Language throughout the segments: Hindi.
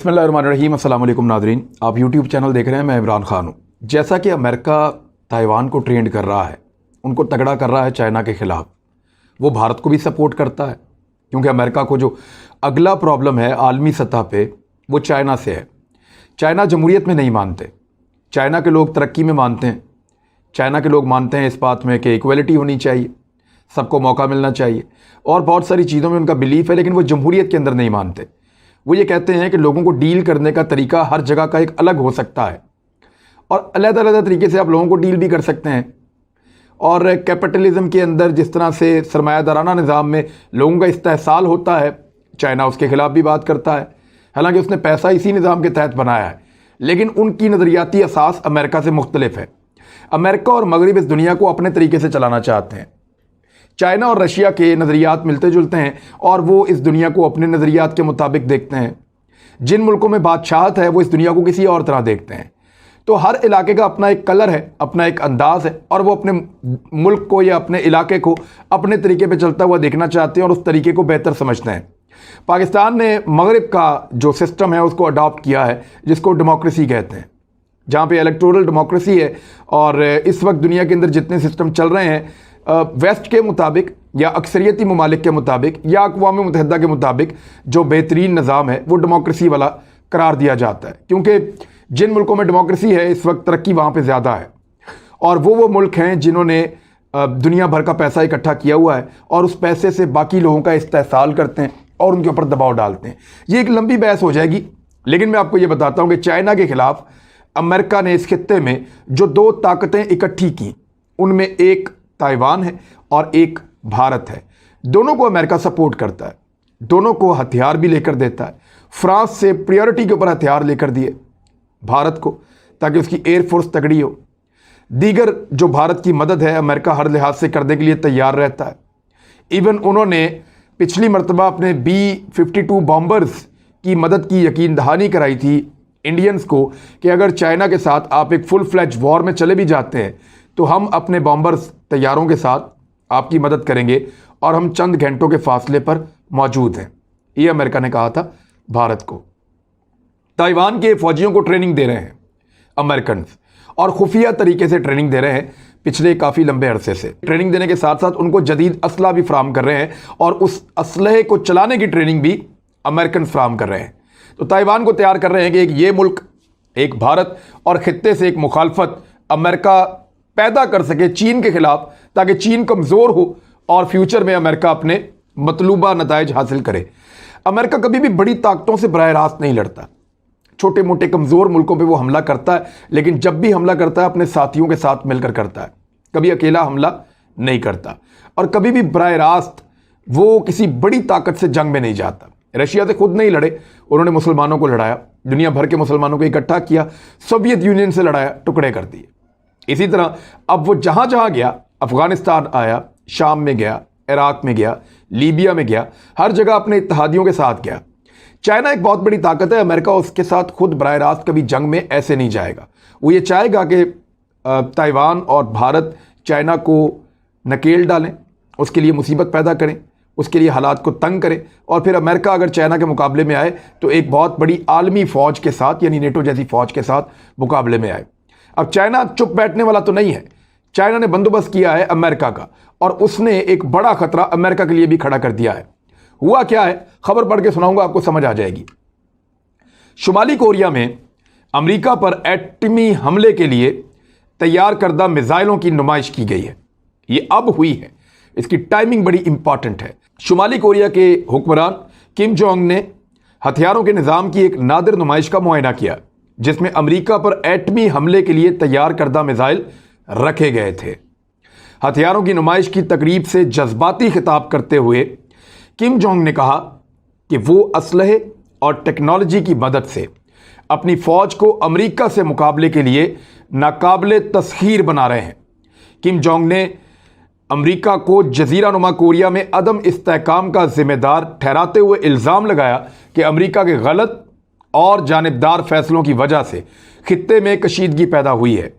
बिस्मिल्लाहिर्रहमानिर्रहीम। अस्सलाम वालेकुम नादरीन, आप यूट्यूब चैनल देख रहे हैं। मैं इमरान खान हूँ। जैसा कि अमेरिका ताइवान को ट्रेंड कर रहा है, उनको तगड़ा कर रहा है चाइना के ख़िलाफ़, वो भारत को भी सपोर्ट करता है, क्योंकि अमेरिका को जो अगला प्रॉब्लम है आलमी सतह पे वो चाइना से है। चाइना जमहूरियत में नहीं मानते, चाइना के लोग तरक्की में मानते हैं। चाइना के लोग मानते हैं इस बात में कि इक्वलिटी होनी चाहिए, सबको मौका मिलना चाहिए, और बहुत सारी चीज़ों में उनका बिलीफ है, लेकिन वो जमहूरियत के अंदर नहीं मानते। वो ये कहते हैं कि लोगों को डील करने का तरीका हर जगह का एक अलग हो सकता है, और अलग-अलग तरीके से आप लोगों को डील भी कर सकते हैं। और कैपिटलिज्म के अंदर जिस तरह से सरमायादाराना निज़ाम में लोगों का इस्तेहसाल होता है, चाइना उसके ख़िलाफ़ भी बात करता है। हालांकि उसने पैसा इसी निज़ाम के तहत बनाया है, लेकिन उनकी नज़रियाती असास अमेरिका से मुख्तलिफ है। अमेरिका और मगरिब इस दुनिया को अपने तरीके से चलाना चाहते हैं। चाइना और रशिया के नज़रियात मिलते जुलते हैं, और वो इस दुनिया को अपने नज़रियात के मुताबिक देखते हैं। जिन मुल्कों में बादशाहत है वो इस दुनिया को किसी और तरह देखते हैं। तो हर इलाके का अपना एक कलर है, अपना एक अंदाज़ है, और वो अपने मुल्क को या अपने इलाके को अपने तरीके पे चलता हुआ देखना चाहते हैं और उस तरीके को बेहतर समझते हैं। पाकिस्तान ने मगरिब का जो सिस्टम है उसको अडॉप्ट किया है, जिसको डेमोक्रेसी कहते हैं, जहाँ पे इलेक्टोरल डेमोक्रेसी है। और इस वक्त दुनिया के अंदर जितने सिस्टम चल रहे हैं वेस्ट के मुताबिक या अक्सरियती ममालिक के मुताबिक या अक़वाम मुत्तहिदा के मुताबिक जो बेहतरीन निज़ाम है वो डेमोक्रेसी वाला करार दिया जाता है, क्योंकि जिन मुल्कों में डेमोक्रेसी है इस वक्त तरक्की वहाँ पे ज़्यादा है, और वो मुल्क हैं जिन्होंने दुनिया भर का पैसा इकट्ठा किया हुआ है और उस पैसे से बाकी लोगों का इस्तेहसाल करते हैं और उनके ऊपर दबाव डालते हैं। ये एक लंबी बहस हो जाएगी, लेकिन मैं आपको ये बताता हूँ कि चाइना के ख़िलाफ़ अमेरिका ने इस खित्ते में जो दो ताकतें इकट्ठी की, उनमें एक ताइवान है और एक भारत है। दोनों को अमेरिका सपोर्ट करता है, दोनों को हथियार भी लेकर देता है। फ्रांस से प्रायोरिटी के ऊपर हथियार लेकर दिए भारत को, ताकि उसकी एयरफोर्स तगड़ी हो। दीगर जो भारत की मदद है अमेरिका हर लिहाज से करने के लिए तैयार रहता है। इवन उन्होंने पिछली मरतबा अपने B-52 बॉम्बर्स की मदद की यकीन दहानी कराई थी इंडियंस को, कि अगर चाइना के साथ आप एक फुल फ्लैज वॉर में चले भी जाते हैं तो हम अपने बॉम्बर्स तैयारों के साथ आपकी मदद करेंगे और हम चंद घंटों के फासले पर मौजूद हैं। ये अमेरिका ने कहा था भारत को। ताइवान के फौजियों को ट्रेनिंग दे रहे हैं अमेरिकन, और खुफिया तरीके से ट्रेनिंग दे रहे हैं पिछले काफ़ी लंबे अरसे से। ट्रेनिंग देने के साथ साथ उनको जदीद असला भी फ्राहम कर रहे हैं, और उस असलहे को चलाने की ट्रेनिंग भी अमेरिकन फ्राहम कर रहे हैं। तो ताइवान को तैयार कर रहे हैं कि एक ये मुल्क, एक भारत, और खित्ते से एक मुखालफत अमेरिका पैदा कर सके चीन के खिलाफ, ताकि चीन कमज़ोर हो और फ्यूचर में अमेरिका अपने मतलूबा नताइज हासिल करे। अमेरिका कभी भी बड़ी ताकतों से बराह रास्त नहीं लड़ता, छोटे मोटे कमज़ोर मुल्कों पे वो हमला करता है, लेकिन जब भी हमला करता है अपने साथियों के साथ मिलकर करता है, कभी अकेला हमला नहीं करता। और कभी भी बराह रास्त वो किसी बड़ी ताकत से जंग में नहीं जाता। रशिया से खुद नहीं लड़े, उन्होंने मुसलमानों को लड़ाया, दुनिया भर के मुसलमानों को इकट्ठा किया, सोवियत यूनियन से लड़ाया, टुकड़े कर दिए। इसी तरह अब वो जहाँ जहाँ गया, अफ़गानिस्तान आया, शाम में गया, इराक़ में गया, लीबिया में गया, हर जगह अपने इत्तेहादियों के साथ गया। चाइना एक बहुत बड़ी ताकत है, अमेरिका उसके साथ खुद बराह रास्त कभी जंग में ऐसे नहीं जाएगा। वो ये चाहेगा कि ताइवान और भारत चाइना को नकेल डालें, उसके लिए मुसीबत पैदा करें, उसके लिए हालात को तंग करें, और फिर अमेरिका अगर चाइना के मुकाबले में आए तो एक बहुत बड़ी आलमी फ़ौज के साथ, यानी नेटो जैसी फ़ौज के साथ मुकाबले में आए। अब चाइना चुप बैठने वाला तो नहीं है। चाइना ने बंदोबस्त किया है अमेरिका का, और उसने एक बड़ा खतरा अमेरिका के लिए भी खड़ा कर दिया है। हुआ क्या है, खबर पढ़ के सुनाऊंगा, आपको समझ आ जाएगी। शुमाली कोरिया में अमेरिका पर एटमी हमले के लिए तैयार करदा मिसाइलों की नुमाइश की गई है। ये अब हुई है, इसकी टाइमिंग बड़ी इंपॉर्टेंट है। शुमाली कोरिया के हुक्मरान किम जोंग ने हथियारों के निज़ाम की एक नादिर नुमाइश का मुआयना किया, जिसमें अमेरिका पर एटमी हमले के लिए तैयार करदा मिसाइल रखे गए थे। हथियारों की नुमाइश की तकरीब से जज्बाती खिताब करते हुए किम जोंग ने कहा कि वो असलहे और टेक्नोलॉजी की मदद से अपनी फ़ौज को अमेरिका से मुकाबले के लिए नाकाबिले तस्खीर बना रहे हैं। किम जोंग ने अमेरिका को जज़ीरा नुमा कोरिया में अदम इस्तेहकाम का जिम्मेदार ठहराते हुए इल्ज़ाम लगाया कि अमेरिका के गलत और जानिबदार फैसलों की वजह से खित्ते में कशीदगी पैदा हुई है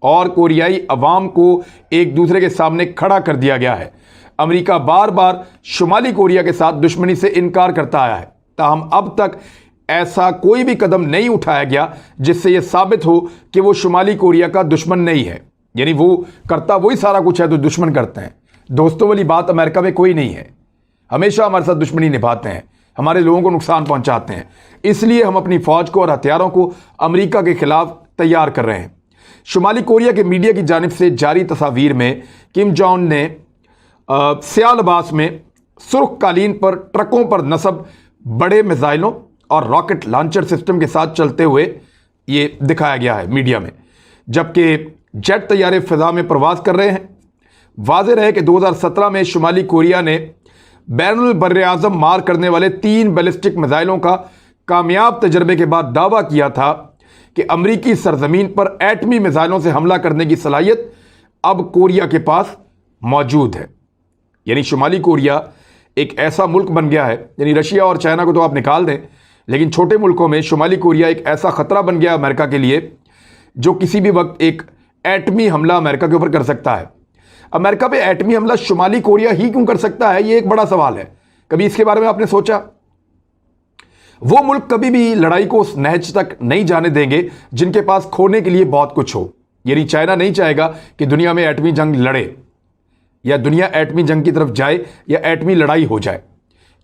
और कोरियाई अवाम को एक दूसरे के सामने खड़ा कर दिया गया है। अमेरिका बार बार शुमाली कोरिया के साथ दुश्मनी से इनकार करता आया है, ताहम अब तक ऐसा कोई भी कदम नहीं उठाया गया जिससे यह साबित हो कि वो शुमाली कोरिया का दुश्मन नहीं है। यानी वो करता वही सारा कुछ है तो दुश्मन करते हैं। दोस्तों वाली बात अमेरिका में कोई नहीं है। हमेशा हमारे साथ दुश्मनी निभाते हैं, हमारे लोगों को नुकसान पहुंचाते हैं। इसलिए हम अपनी फौज को और हथियारों को अमेरिका के खिलाफ तैयार कर रहे हैं। शुमाली कोरिया के मीडिया की जानिब से जारी तस्वीर में किम जोंग ने सियालबास में सुर्ख कालीन पर ट्रकों पर नस्ब बड़े मिसाइलों और रॉकेट लॉन्चर सिस्टम के साथ चलते हुए ये दिखाया गया है मीडिया में, जबकि जेट तैयारे फिजा में प्रवास कर रहे हैं। वाज़ेह रहे कि 2017 में शुमाली कोरिया ने बैनुल बर्र-ए-आज़म मार करने वाले 3 बैलिस्टिक मिसाइलों का कामयाब तजर्बे के बाद दावा किया था कि अमरीकी सरजमीन पर एटमी मिसाइलों से हमला करने की सलाहियत अब कोरिया के पास मौजूद है। यानी शुमाली कोरिया एक ऐसा मुल्क बन गया है, यानी रशिया और चाइना को तो आप निकाल दें, लेकिन छोटे मुल्कों में शुमाली कोरिया एक ऐसा खतरा बन गया अमेरिका के लिए जो किसी भी वक्त एक एटमी हमला अमेरिका के ऊपर कर सकता है। अमेरिका पे एटमी हमला शुमाली कोरिया ही क्यों कर सकता है, ये एक बड़ा सवाल है। कभी इसके बारे में आपने सोचा? वो मुल्क कभी भी लड़ाई को उस नहज तक नहीं जाने देंगे जिनके पास खोने के लिए बहुत कुछ हो। यानी चाइना नहीं चाहेगा कि दुनिया में एटमी जंग लड़े या दुनिया एटमी जंग की तरफ जाए या एटमी लड़ाई हो जाए,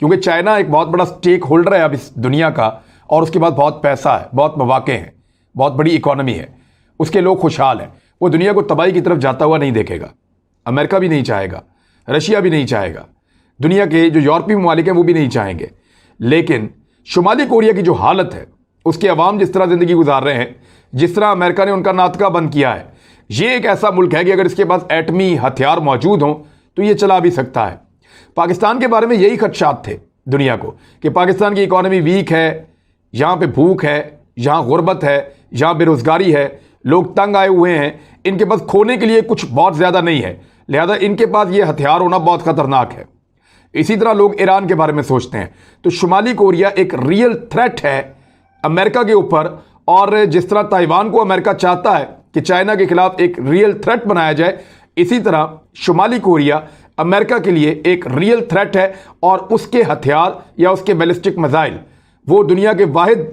क्योंकि चाइना एक बहुत बड़ा स्टेक होल्डर है अब इस दुनिया का, और उसके पास बहुत पैसा है, बहुत मौके हैं, बहुत बड़ी इकोनॉमी है, उसके लोग खुशहाल हैं। वो दुनिया को तबाही की तरफ जाता हुआ नहीं देखेगा। अमेरिका भी नहीं चाहेगा, रशिया भी नहीं चाहेगा, दुनिया के जो यूरोपीय ममालिक हैं वो भी नहीं चाहेंगे। लेकिन शुमाली कोरिया की जो हालत है, उसके अवाम जिस तरह ज़िंदगी गुजार रहे हैं, जिस तरह अमेरिका ने उनका नातका बंद किया है, ये एक ऐसा मुल्क है कि अगर इसके पास एटमी हथियार मौजूद हों तो ये चला भी सकता है। पाकिस्तान के बारे में यही खदशात थे दुनिया को कि पाकिस्तान की इकॉनमी वीक है, यहाँ पे भूख है, यहाँ गुर्बत है, यहाँ बेरोज़गारी है, लोग तंग आए हुए हैं, इनके पास खोने के लिए कुछ बहुत ज़्यादा नहीं है, लिहाजा इनके पास ये हथियार होना बहुत ख़तरनाक है। इसी तरह लोग ईरान के बारे में सोचते हैं। तो शुमाली कोरिया एक रियल थ्रेट है अमेरिका के ऊपर, और जिस तरह ताइवान को अमेरिका चाहता है कि चाइना के खिलाफ एक रियल थ्रेट बनाया जाए, इसी तरह शुमाली कोरिया अमेरिका के लिए एक रियल थ्रेट है। और उसके हथियार या उसके बैलिस्टिक मिसाइल वो दुनिया के वाहिद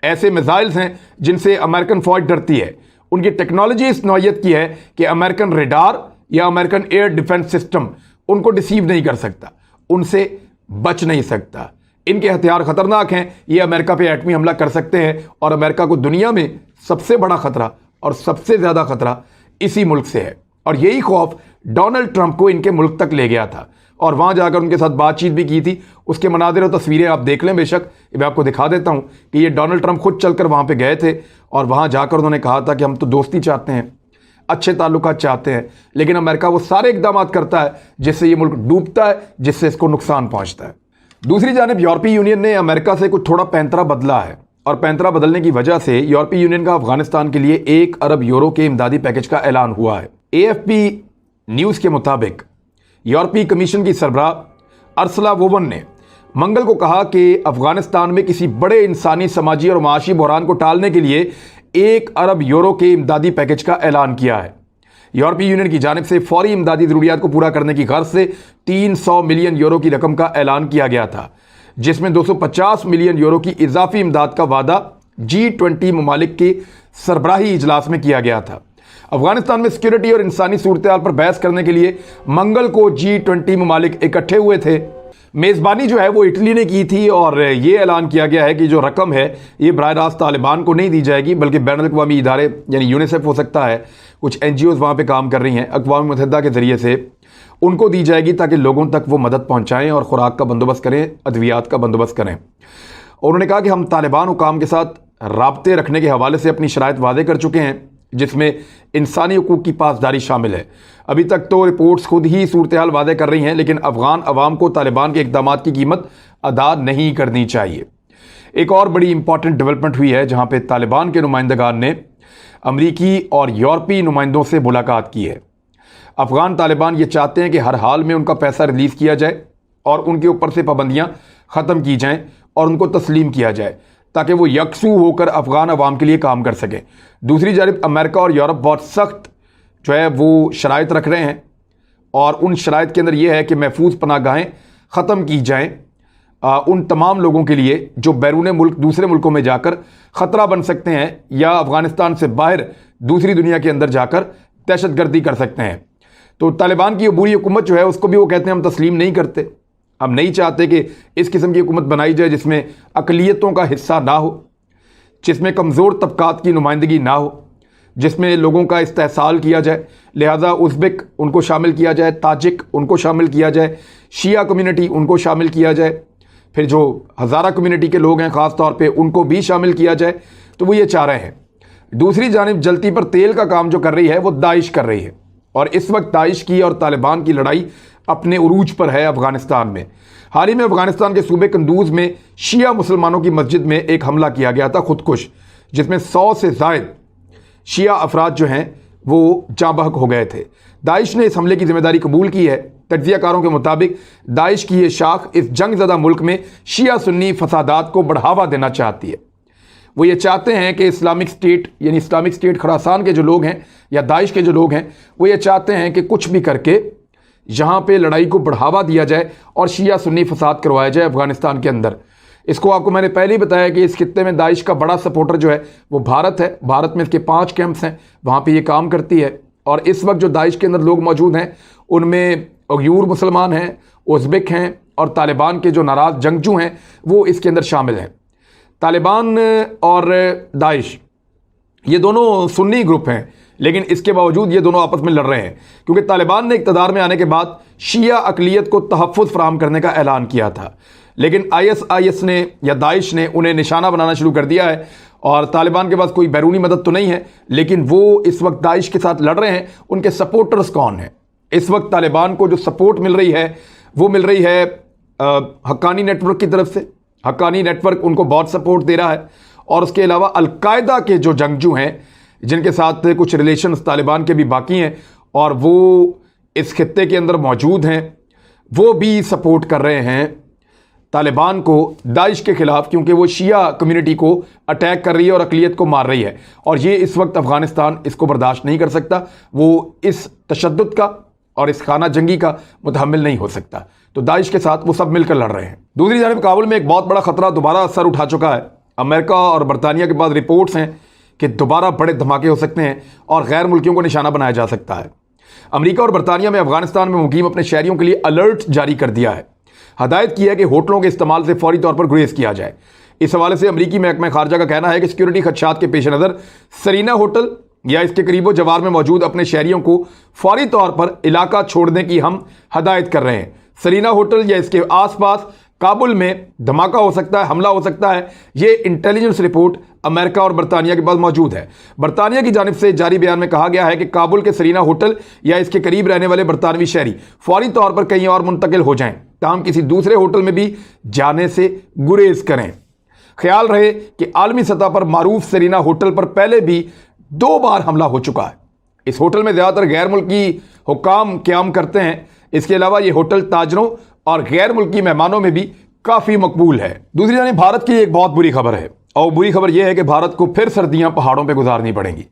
ऐसे मिसाइल्स हैं जिनसे अमेरिकन फौज डरती है। उनकी टेक्नोलॉजी इस नौयत की है कि अमेरिकन रेडार या अमेरिकन एयर डिफेंस सिस्टम उनको डिसीव नहीं कर सकता, उनसे बच नहीं सकता। इनके हथियार खतरनाक हैं, ये अमेरिका पे एटमी हमला कर सकते हैं, और अमेरिका को दुनिया में सबसे बड़ा खतरा और सबसे ज़्यादा खतरा इसी मुल्क से है। और यही खौफ डोनाल्ड ट्रंप को इनके मुल्क तक ले गया था, और वहाँ जाकर उनके साथ बातचीत भी की थी। उसके मनाज़िर और तस्वीरें आप देख लें, बेशक मैं आपको दिखा देता हूँ कि ये डोनाल्ड ट्रंप खुद चलकर वहाँ पे गए थे, और वहाँ जाकर उन्होंने कहा था कि हम तो दोस्ती चाहते हैं, अच्छे ताल्लुकात चाहते हैं, लेकिन अमेरिका वो सारे इकदाम करता है जिससे ये मुल्क डूबता है, जिससे इसको नुकसान पहुँचता है। दूसरी जानिब यूरोपीय यूनियन ने अमेरिका से कुछ थोड़ा पैंतरा बदला है, और पैंतरा बदलने की वजह से यूरोपीय यूनियन का अफगानिस्तान के लिए 1 अरब यूरो के इमदादी पैकेज का ऐलान हुआ है। AFP न्यूज़ के मुताबिक यूरोपीय कमीशन की सरबराह अर्सला वोवन ने मंगल को कहा कि अफगानिस्तान में किसी बड़े इंसानी, समाजी और माशी बहरान को टालने के लिए 1 अरब यूरो के इमदादी पैकेज का ऐलान किया है। यूरोपीय यूनियन की जानिब से फौरी इमदादी ज़रूरियात को पूरा करने की गर्ज से 300 मिलियन यूरो की रकम का ऐलान किया गया था, जिसमें 250 मिलियन यूरो की इजाफी इमदाद का वादा G20 ममालिक के सरबराही इजलास में किया गया था। अफगानिस्तान में सिक्योरिटी और इंसानी सूरत हाल पर बहस करने के लिए मंगल को G20 ममालिक इकट्ठे हुए थे। मेज़बानी जो है वो इटली ने की थी, और ये ऐलान किया गया है कि जो रकम है ये बराह रास्त तालिबान को नहीं दी जाएगी, बल्कि बैनुल-अक़वामी इदारे यानी यूनिसेफ हो सकता है, कुछ NGOs वहाँ पे काम कर रही हैं, अक़वाम मुत्तहिदा के ज़रिए से उनको दी जाएगी ताकि लोगों तक वो मदद पहुँचाएँ और ख़ुराक का बंदोबस्त करें, अद्वियात का बंदोबस्त करें। और उन्होंने कहा कि हम तालिबान हुकाम के साथ राब्ते रखने के हवाले से अपनी शराइत वादे कर चुके हैं, जिसमें इंसानी हुकूक की पासदारी शामिल है। अभी तक तो रिपोर्ट्स खुद ही सूरत हाल वादे कर रही हैं, लेकिन अफगान अवाम को तालिबान के इक़दामात की कीमत अदा नहीं करनी चाहिए। एक और बड़ी इंपॉर्टेंट डेवलपमेंट हुई है जहां पे तालिबान के नुमाइंदगान ने अमरीकी और यूरोपीय नुमाइंदों से मुलाकात की है। अफगान तालिबान ये चाहते हैं कि हर हाल में उनका पैसा रिलीज़ किया जाए और उनके ऊपर से पाबंदियाँ ख़त्म की जाएँ और उनको तस्लीम किया जाए, ताकि वो यकसू होकर अफगान अवाम के लिए काम कर सकें। दूसरी जानिब अमेरिका और यूरोप बहुत सख्त जो है वो शराइत रख रहे हैं, और उन शराइत के अंदर ये है कि महफूज पनाहगाहें ख़त्म की जाएँ, उन तमाम लोगों के लिए जो बैरून मुल्क दूसरे मुल्कों में जाकर ख़तरा बन सकते हैं या अफ़गानिस्तान से बाहर दूसरी दुनिया के अंदर जाकर दहशतगर्दी कर सकते हैं। तो तालिबान की अबूरी हुकूमत जो है उसको भी वो कहते हैं हम तस्लीम नहीं करते, हम नहीं चाहते कि इस किस्म की हुकूमत बनाई जाए जिसमें अक़लियतों का हिस्सा ना हो, जिसमें कमज़ोर तबकात की नुमाइंदगी ना हो, जिसमें लोगों का इस्तेहसाल किया जाए। लिहाजा उज़्बेक उनको शामिल किया जाए, ताजिक उनको शामिल किया जाए, शिया कम्युनिटी उनको शामिल किया जाए, फिर जो हज़ारा कम्युनिटी के लोग हैं ख़ास तौर पे उनको भी शामिल किया जाए। तो वो ये चाह रहे हैं। दूसरी जानिब जलती पर तेल का काम जो कर रही है वो दाइश कर रही है, और इस वक्त दाइश की और तालिबान की लड़ाई अपने उरूज पर है अफ़गानिस्तान में। हाल ही में अफ़गानिस्तान के सूबे कंदूज में शिया मुसलमानों की मस्जिद में एक हमला किया गया था खुदकुश, जिसमें 100 से ज़ायद शिया अफराद जो हैं वो जाँ बहक हो गए थे। दाइश ने इस हमले की जिम्मेदारी कबूल की है। तज्ज़ियाकारों के मुताबिक दाइश की ये शाख इस जंग ज़दा मुल्क में शिया सुन्नी फसादात को बढ़ावा देना चाहती है। वो ये चाहते हैं कि इस्लामिक स्टेट यानी इस्लामिक स्टेट खुरासान के जो लोग हैं या दाइश के जो लोग हैं वो ये चाहते हैं कि कुछ भी करके यहाँ पे लड़ाई को बढ़ावा दिया जाए और शिया सुन्नी फसाद करवाया जाए अफ़गानिस्तान के अंदर। इसको आपको मैंने पहले ही बताया कि इस खित्ते में दाइश का बड़ा सपोर्टर जो है वो भारत है। भारत में इसके 5 कैंप्स हैं, वहाँ पे ये काम करती है। और इस वक्त जो दाइश के अंदर लोग मौजूद हैं उनमें उइग़ुर मुसलमान हैं, उज़्बेक हैं, और तालिबान के जो नाराज़ जंगजू हैं वो इसके अंदर शामिल हैं। तालिबान और दाइश ये दोनों सुन्नी ग्रुप हैं, लेकिन इसके बावजूद ये दोनों आपस में लड़ रहे हैं क्योंकि तालिबान ने इक़्तिदार में आने के बाद शिया अक़लियत को तहफ़्फ़ुज़ फ़राहम करने का ऐलान किया था, लेकिन ISIS ने या दाइश ने उन्हें निशाना बनाना शुरू कर दिया है। और तालिबान के पास कोई बैरूनी मदद तो नहीं है, लेकिन वो इस वक्त दाइश के साथ लड़ रहे हैं। उनके सपोर्टर्स कौन हैं? इस वक्त तालिबान को जो सपोर्ट मिल रही है वो मिल रही है हक्कानी नेटवर्क की तरफ से। हक्कानी नेटवर्क उनको बहुत सपोर्ट दे रहा है, और उसके अलावा अलकायदा के जो जंगजू हैं जिनके साथ कुछ रिलेशंस तालिबान के भी बाकी हैं और वो इस खित्ते के अंदर मौजूद हैं, वो भी सपोर्ट कर रहे हैं तालिबान को दाइश के ख़िलाफ़, क्योंकि वो शिया कम्युनिटी को अटैक कर रही है और अक़लियत को मार रही है। और ये इस वक्त अफ़गानिस्तान इसको बर्दाश्त नहीं कर सकता, वो इस तशद्दुद का और इस खाना जंगी का मुतहम्मिल नहीं हो सकता। तो दाइश के साथ वो सब मिलकर लड़ रहे हैं। दूसरी जानिब काबुल में एक बहुत बड़ा ख़तरा दोबारा सर उठा चुका है। अमेरिका और बरतानिया के पास रिपोर्ट्स हैं कि दोबारा बड़े धमाके हो सकते हैं और गैर मुल्कियों को निशाना बनाया जा सकता है। अमेरिका और बरतानिया में अफ़गानिस्तान में मुकीम अपने शहरियों के लिए अलर्ट जारी कर दिया है। हदायत की है कि होटलों के इस्तेमाल से फौरी तौर पर गुरेज किया जाए। इस हवाले से अमरीकी महकमा खारजा का कहना है कि सिक्योरिटी खदशात के पेश नज़र सरीना होटल या इसके करीबो जवार में मौजूद अपने शहरियों को फौरी तौर पर इलाका छोड़ने की हम हदायत कर रहे हैं। सरीना होटल या इसके आसपास काबुल में धमाका हो सकता है, हमला हो सकता है। ये इंटेलिजेंस रिपोर्ट अमेरिका और बरतानिया के पास मौजूद है। बरतानिया की जानिब से जारी बयान में कहा गया है कि काबुल के सरीना होटल या इसके करीब रहने वाले बरतानवी शहरी फौरी तौर पर कहीं और मुंतकिल हो जाएं, ताहम किसी दूसरे होटल में भी जाने से गुरेज करें। ख्याल रहे कि आलमी सतह पर मारूफ सरीना होटल पर पहले भी 2 बार हमला हो चुका है। इस होटल में ज़्यादातर गैर मुल्की हुक्काम क़याम करते हैं। इसके अलावा ये होटल ताजरों और गैर मुल्की मेहमानों में भी काफ़ी मकबूल है। दूसरी जानिब भारत की एक बहुत बुरी खबर है, और बुरी खबर यह है कि भारत को फिर सर्दियां पहाड़ों पे गुजारनी पड़ेंगी।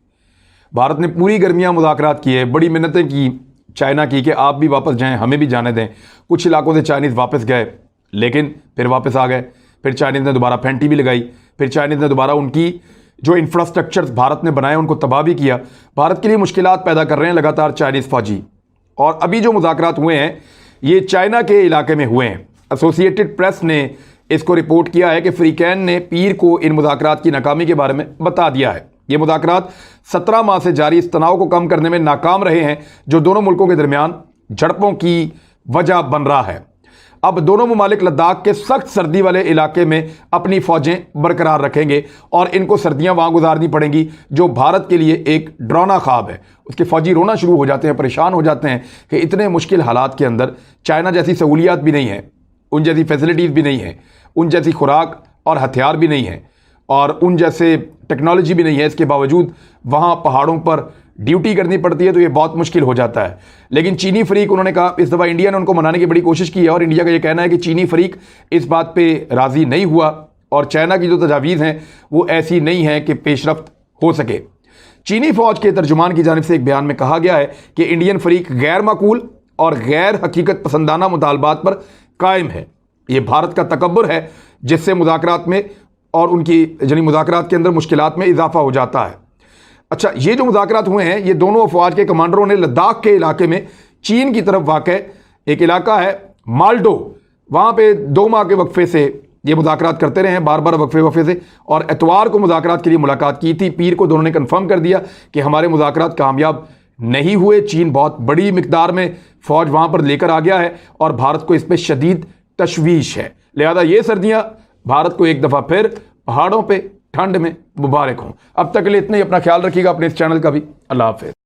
भारत ने पूरी गर्मियां मुज़ाकरात किए, बड़ी मिन्नतें की चाइना की कि आप भी वापस जाएं, हमें भी जाने दें। कुछ इलाकों से चाइनीज़ वापस गए, लेकिन फिर वापस आ गए। फिर चाइनीज़ ने दोबारा फेंटी भी लगाई। फिर चाइनीज़ ने दोबारा उनकी जो इंफ्रास्ट्रक्चर भारत ने बनाए उनको तबाह भी किया। भारत के लिए मुश्किलात पैदा कर रहे हैं लगातार चाइनीज़ फौजी। और अभी जो मुज़ाकरात हुए हैं ये चाइना के इलाके में हुए हैं। एसोसिएटेड प्रेस ने इसको रिपोर्ट किया है कि फ्रीकैन ने पीर को इन मुज़ाकरात की नाकामी के बारे में बता दिया है। ये मुज़ाकरात 17 माह से जारी इस तनाव को कम करने में नाकाम रहे हैं जो दोनों मुल्कों के दरमियान झड़पों की वजह बन रहा है। अब दोनों मुमालिक लद्दाख के सख्त सर्दी वाले इलाके में अपनी फ़ौजें बरकरार रखेंगे और इनको सर्दियां वहां गुजारनी पड़ेंगी, जो भारत के लिए एक डरावना ख्वाब है। उसके फ़ौजी रोना शुरू हो जाते हैं, परेशान हो जाते हैं कि इतने मुश्किल हालात के अंदर चाइना जैसी सहूलियात भी नहीं है, उन जैसी फैसिलिटीज़ भी नहीं है, उन जैसी खुराक और हथियार भी नहीं है और उन जैसे टेक्नोलॉजी भी नहीं है। इसके बावजूद वहाँ पहाड़ों पर ड्यूटी करनी पड़ती है, तो ये बहुत मुश्किल हो जाता है। लेकिन चीनी फरीक, उन्होंने कहा इस दफ़ा इंडिया ने उनको मनाने की बड़ी कोशिश की है और इंडिया का ये कहना है कि चीनी फरीक इस बात पे राज़ी नहीं हुआ और चाइना की जो तजावीज़ हैं वो ऐसी नहीं है कि पेशरफ्त हो सके। चीनी फ़ौज के तर्जुमान की जानिब से एक बयान में कहा गया है कि इंडियन फरीक गैर माकूल और गैर हकीकत पसंदाना मुतालबात पर कायम है। ये भारत का तकब्बुर है जिससे मुज़ाकरात में और उनकी यानी मुज़ाकरात के अंदर मुश्किलात में इजाफा हो जाता है। अच्छा, ये जो मुज़ाकरात हुए हैं ये दोनों अफवाज के कमांडरों ने लद्दाख के इलाके में चीन की तरफ वाक़ एक इलाका है माल्डो, वहाँ पे 2 माह के वक्फे से ये मुज़ाकरात करते रहे हैं, बार बार वक्फे से, और एतवार को मुज़ाकरात के लिए मुलाकात की थी। पीर को दोनों ने कन्फर्म कर दिया कि हमारे मुज़ाकरात कामयाब नहीं हुए। चीन बहुत बड़ी मिकदार में फ़ौज वहाँ पर लेकर आ गया है और भारत को इस पर शदीद तशवीश है। लिहाजा ये सर्दियाँ भारत को एक दफ़ा फिर पहाड़ों पे ठंड में मुबारक हों। अब तक के लिए इतना ही, अपना ख्याल रखिएगा, अपने इस चैनल का भी। अल्लाह हाफ़िज़।